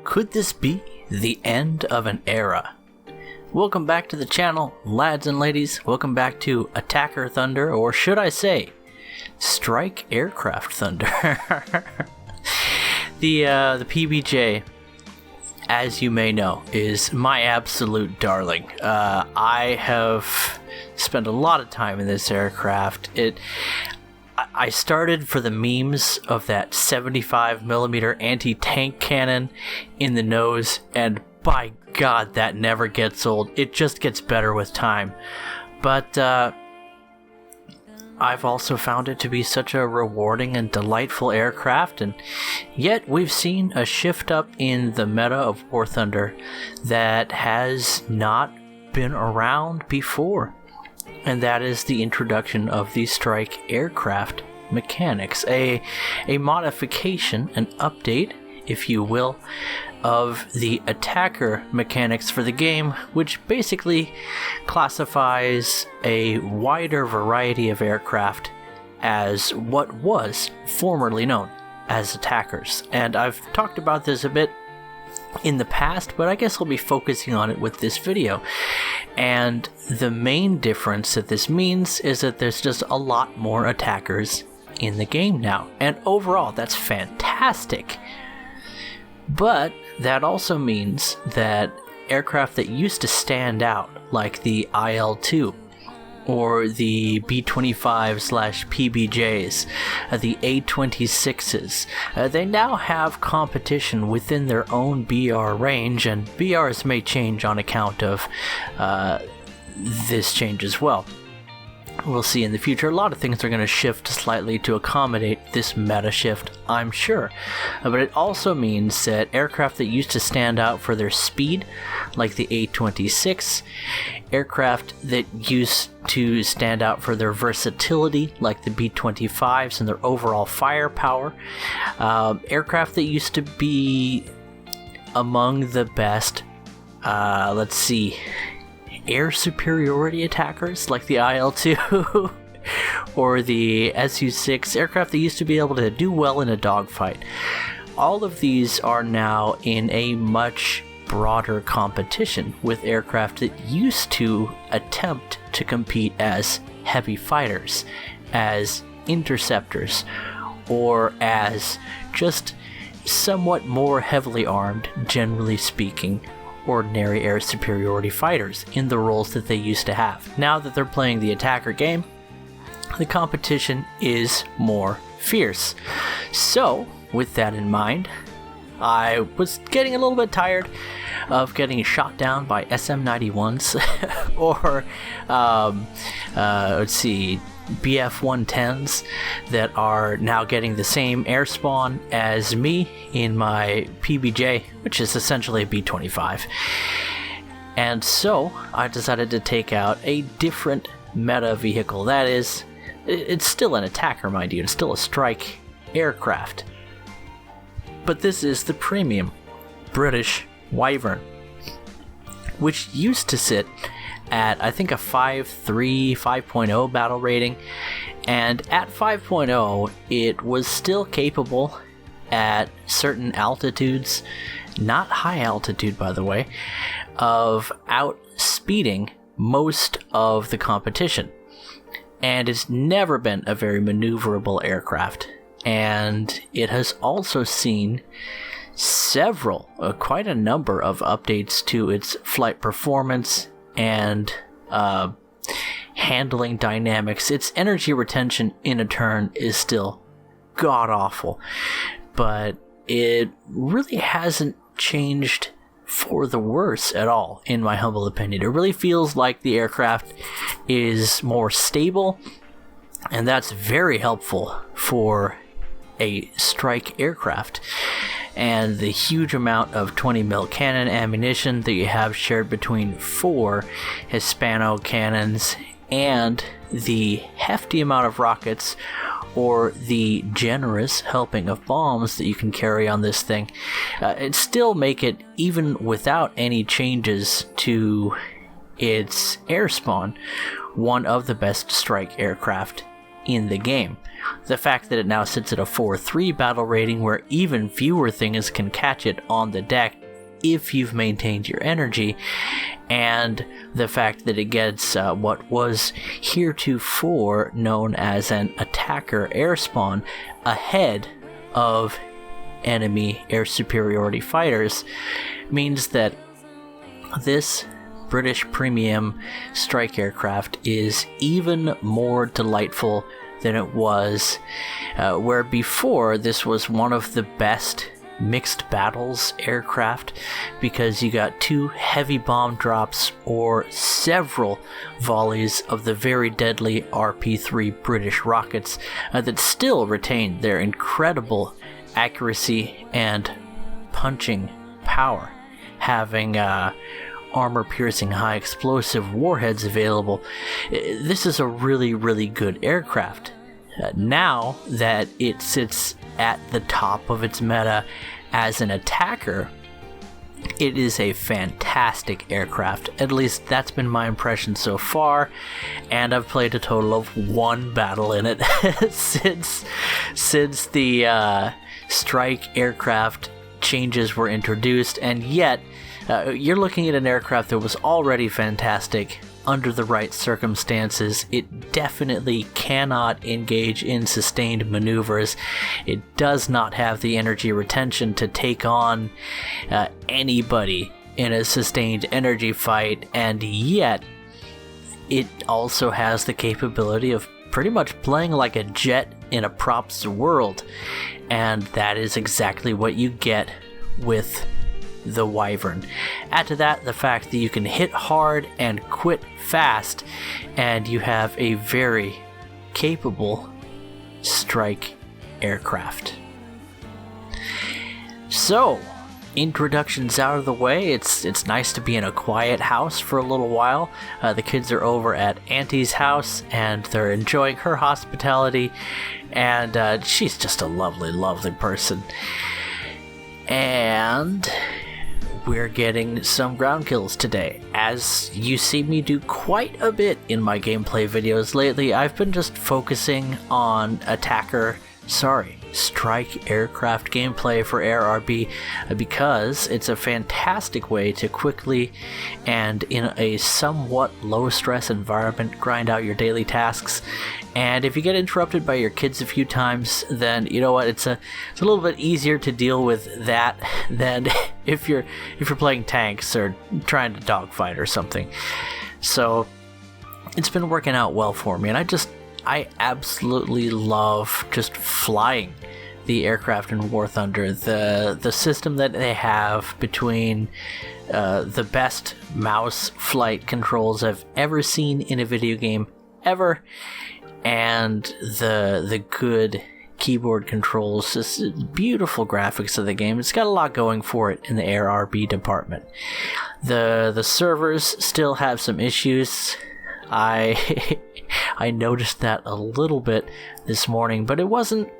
Could this be the end of an era? Welcome back to the channel, lads and ladies. Welcome back to Attacker Thunder, or should I say, Strike Aircraft Thunder. The PBJ, as you may know, is my absolute darling. I have spent a lot of time in this aircraft. I started for the memes of that 75mm anti-tank cannon in the nose, and by God, that never gets old. It just gets better with time. But I've also found it to be such a rewarding and delightful aircraft, and yet we've seen a shift up in the meta of War Thunder that has not been around before. And that is the introduction of the Strike aircraft mechanics, a modification, an update, if you will, of the attacker mechanics for the game, which basically classifies a wider variety of aircraft as what was formerly known as attackers. And I've talked about this a bit in the past, but I guess I'll be focusing on it with this video. And the main difference that this means is that there's just a lot more attackers in the game now. And overall, that's fantastic. But that also means that aircraft that used to stand out, like the IL-2, or the B-25/PBJs, the A-26s, they now have competition within their own BR range, and BRs may change on account of this change as well. We'll see in the future. A lot of things are going to shift slightly to accommodate this meta shift, I'm sure. But it also means that aircraft that used to stand out for their speed, like the A-26, aircraft that used to stand out for their versatility, like the B-25s and their overall firepower, aircraft that used to be among the best, air superiority attackers like the IL-2 or the Su-6, aircraft that used to be able to do well in a dogfight. All of these are now in a much broader competition with aircraft that used to attempt to compete as heavy fighters, as interceptors, or as just somewhat more heavily armed, generally speaking, ordinary air superiority fighters in the roles that they used to have. Now that they're playing the attacker game, the competition is more fierce. So, with that in mind, I was getting a little bit tired of getting shot down by SM-91s or, BF-110s that are now getting the same air spawn as me in my PBJ, which is essentially a B-25. And so I decided to take out a different meta vehicle. That is, it's still an attacker, mind you, it's still a strike aircraft. But this is the premium British Wyvern, which used to sit at, I think, a 5.0 battle rating, and at 5.0 it was still capable at certain altitudes, not high altitude by the way, of outspeeding most of the competition. And it's never been a very maneuverable aircraft, and it has also seen quite a number of updates to its flight performance and handling dynamics. Its energy retention in a turn is still god-awful, but it really hasn't changed for the worse at all, in my humble opinion. It really feels like the aircraft is more stable, and that's very helpful for a strike aircraft. And the huge amount of 20mm cannon ammunition that you have shared between 4 Hispano cannons, and the hefty amount of rockets, or the generous helping of bombs that you can carry on this thing, it still make it, even without any changes to its air spawn, one of the best strike aircraft in the game. The fact that it now sits at a 4-3 battle rating where even fewer things can catch it on the deck if you've maintained your energy, and the fact that it gets what was heretofore known as an attacker air spawn ahead of enemy air superiority fighters means that this British premium strike aircraft is even more delightful than it was, where before this was one of the best mixed battles aircraft, because you got 2 heavy bomb drops or several volleys of the very deadly RP-3 British rockets that still retain their incredible accuracy and punching power, having armor-piercing high explosive warheads available. This is a really, really good aircraft. Now that it sits at the top of its meta as an attacker, it is a fantastic aircraft. At least that's been my impression so far, and I've played a total of 1 battle in it since the strike aircraft changes were introduced, and yet you're looking at an aircraft that was already fantastic under the right circumstances. It definitely cannot engage in sustained maneuvers. It does not have the energy retention to take on anybody in a sustained energy fight, and yet it also has the capability of pretty much playing like a jet in a props world, and that is exactly what you get with the Wyvern. Add to that the fact that you can hit hard and quit fast, and you have a very capable strike aircraft. So, introductions out of the way, it's nice to be in a quiet house for a little while. The kids are over at Auntie's house, and they're enjoying her hospitality, and she's just a lovely, lovely person. And we're getting some ground kills today. As you see me do quite a bit in my gameplay videos lately, I've been just focusing on strike aircraft gameplay for AirRB because it's a fantastic way to quickly and in a somewhat low stress environment grind out your daily tasks. And if you get interrupted by your kids a few times, then you know what, it's a little bit easier to deal with that than if you're playing tanks or trying to dogfight or something. So it's been working out well for me, and I absolutely love just flying the aircraft in War Thunder. The system that they have between the best mouse flight controls I've ever seen in a video game ever, and the good keyboard controls, just beautiful graphics of the game. It's got a lot going for it in the AirRB department. The servers still have some issues. I noticed that a little bit this morning, but it wasn't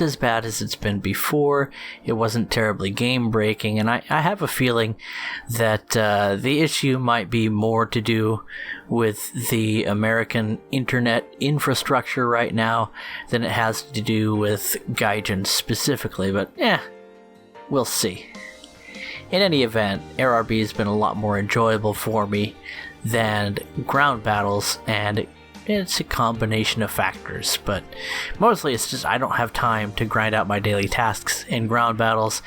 as bad as it's been before. It wasn't terribly game breaking, and I have a feeling that the issue might be more to do with the American internet infrastructure right now than it has to do with Gaijin specifically, but we'll see. In any event, AirRB has been a lot more enjoyable for me than ground battles, and it's a combination of factors, but mostly it's just I don't have time to grind out my daily tasks in ground battles.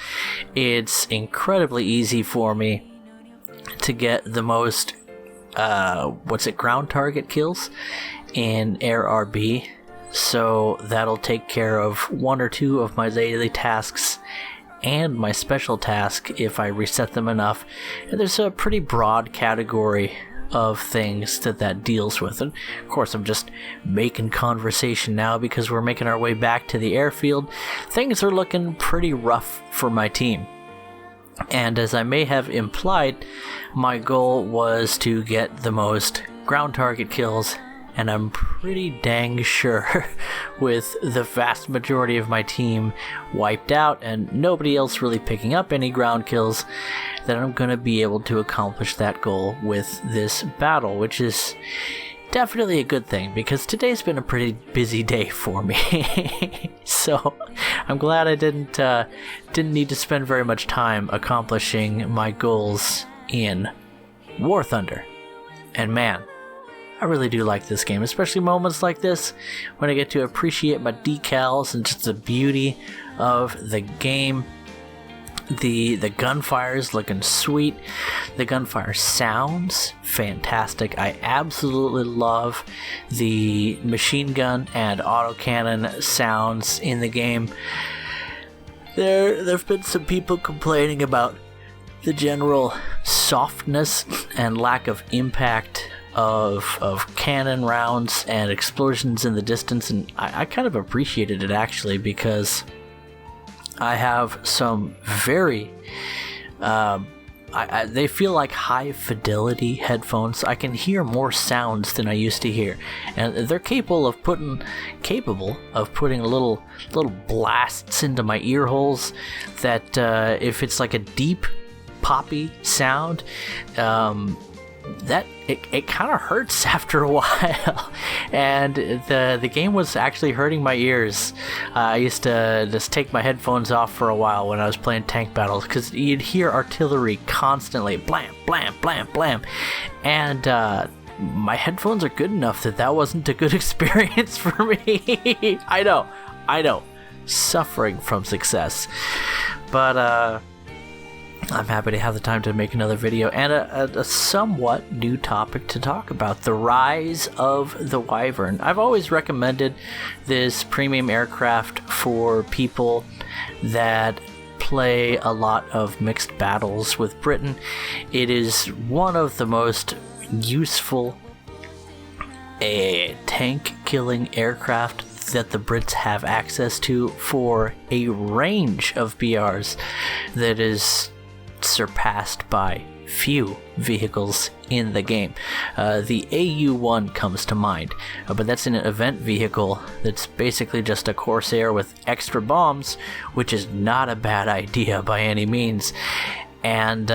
It's incredibly easy for me to get the most ground target kills in AirRB, so that'll take care of 1 or 2 of my daily tasks and my special task if I reset them enough. And there's a pretty broad category of things that deals with. And of course, I'm just making conversation now because we're making our way back to the airfield. Things are looking pretty rough for my team. And as I may have implied, my goal was to get the most ground target kills, and I'm pretty dang sure with the vast majority of my team wiped out and nobody else really picking up any ground kills, that I'm going to be able to accomplish that goal with this battle, which is definitely a good thing, because today's been a pretty busy day for me. So I'm glad I didn't need to spend very much time accomplishing my goals in War Thunder. And man, I really do like this game, especially moments like this when I get to appreciate my decals and just the beauty of the game. The gunfire is looking sweet. The gunfire sounds fantastic. I absolutely love the machine gun and autocannon sounds in the game. There've been some people complaining about the general softness and lack of impact of cannon rounds and explosions in the distance, and I kind of appreciated it actually, because I have some very they feel like high fidelity headphones. I can hear more sounds than I used to hear, and they're capable of putting little blasts into my ear holes that if it's like a deep poppy sound, that it kind of hurts after a while. And the game was actually hurting my ears. I used to just take my headphones off for a while when I was playing tank battles, because you'd hear artillery constantly, blam, blam, blam, blam, and my headphones are good enough that wasn't a good experience for me. I know, suffering from success, but I'm happy to have the time to make another video and a somewhat new topic to talk about: the rise of the Wyvern. I've always recommended this premium aircraft for people that play a lot of mixed battles with Britain. It is one of the most useful tank killing aircraft that the Brits have access to for a range of BRs that is surpassed by few vehicles in the game. The AU-1 comes to mind, but that's an event vehicle that's basically just a Corsair with extra bombs, which is not a bad idea by any means. And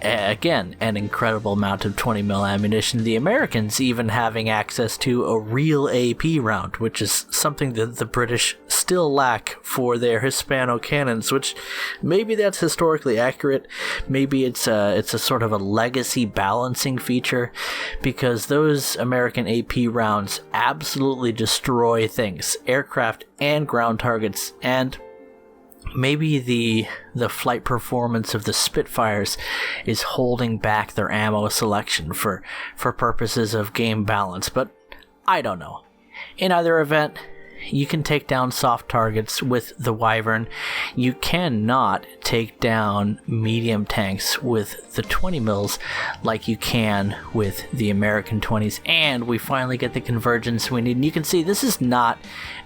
again, an incredible amount of 20mm ammunition. The Americans even having access to a real AP round, which is something that the British still lack for their Hispano cannons, which maybe that's historically accurate. Maybe it's a sort of a legacy balancing feature, because those American AP rounds absolutely destroy things, aircraft and ground targets. And maybe the flight performance of the Spitfires is holding back their ammo selection for purposes of game balance, but I don't know. In either event, you can take down soft targets with the Wyvern. You cannot take down medium tanks with the 20mm like you can with the American 20s, and we finally get the convergence we need. And you can see this is not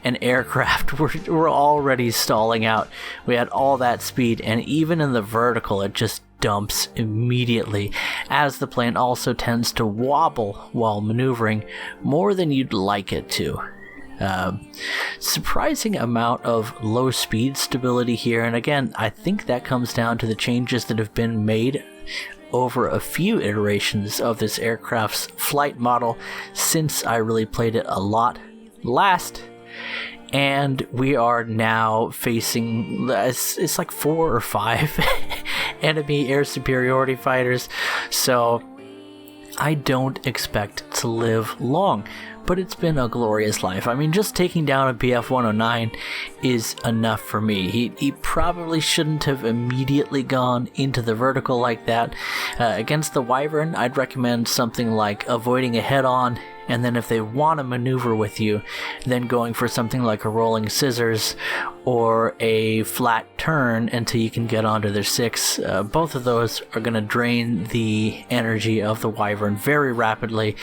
an aircraft. We're already stalling out. We had all that speed, and even in the vertical it just dumps immediately, as the plane also tends to wobble while maneuvering more than you'd like it to. Surprising amount of low speed stability here, and again, I think that comes down to the changes that have been made over a few iterations of this aircraft's flight model since I really played it a lot last. And we are now facing, it's like 4 or 5 enemy air superiority fighters, so I don't expect to live long. But it's been a glorious life. I mean, just taking down a BF-109 is enough for me. He probably shouldn't have immediately gone into the vertical like that. Against the Wyvern, I'd recommend something like avoiding a head-on, and then if they want to maneuver with you, then going for something like a rolling scissors or a flat turn until you can get onto their 6. Both of those are going to drain the energy of the Wyvern very rapidly.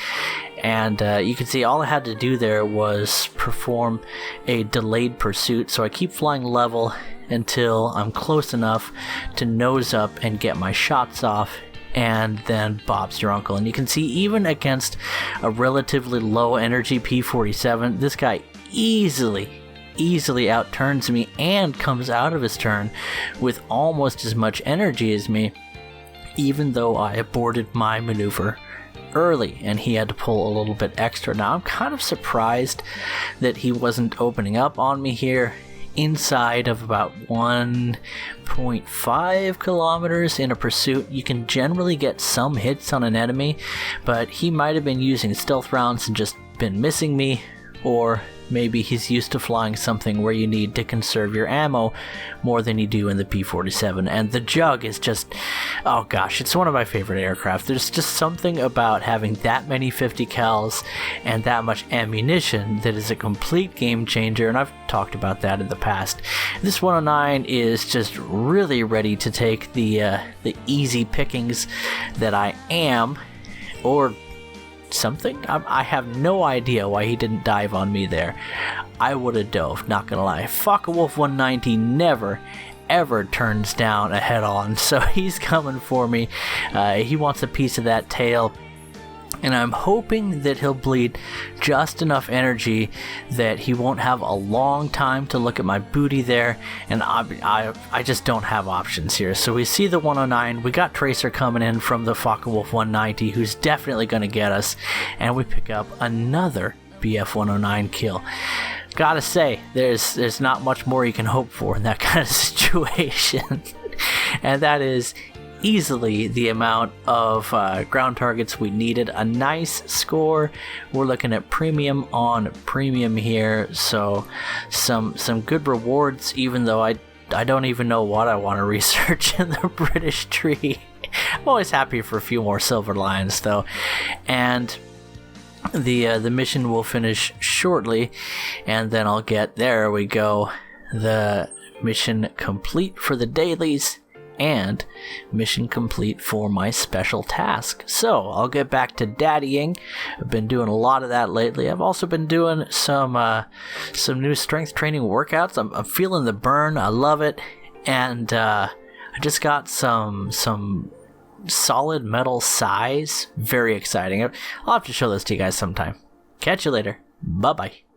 And you can see all I had to do there was perform a delayed pursuit, so I keep flying level until I'm close enough to nose up and get my shots off, and then Bob's your uncle. And you can see even against a relatively low energy P-47, this guy easily outturns me and comes out of his turn with almost as much energy as me, even though I aborted my maneuver early, and he had to pull a little bit extra. Now I'm kind of surprised that he wasn't opening up on me here. Inside of about 1.5 kilometers in a pursuit, you can generally get some hits on an enemy, but he might have been using stealth rounds and just been missing me, or maybe he's used to flying something where you need to conserve your ammo more than you do in the P-47. And the Jug is just, oh gosh, it's one of my favorite aircraft. There's just something about having that many 50 cals and that much ammunition that is a complete game changer, and I've talked about that in the past. This 109 is just really ready to take the easy pickings that I am, or something. I have no idea why he didn't dive on me there. I would have dove, not gonna lie. Focke-Wulf 190 never ever turns down a head-on, so he's coming for me. He wants a piece of that tail, and I'm hoping that he'll bleed just enough energy that he won't have a long time to look at my booty there, and I just don't have options here. So we see the 109, we got Tracer coming in from the Focke-Wulf 190, who's definitely going to get us, and we pick up another BF 109 kill. Gotta say, there's not much more you can hope for in that kind of situation, and that is easily the amount of ground targets we needed. A nice score. We're looking at premium on premium here, so some good rewards, even though I don't even know what I want to research in the British tree. I'm always happy for a few more silver lions though, and the mission will finish shortly, and then I'll get, there we go, the mission complete for the dailies and mission complete for my special task. So I'll get back to daddying. I've been doing a lot of that lately. I've also been doing some new strength training workouts. I'm feeling the burn. I love it, and I just got some solid metal size. Very exciting. I'll have to show this to you guys sometime. Catch you later. Bye bye.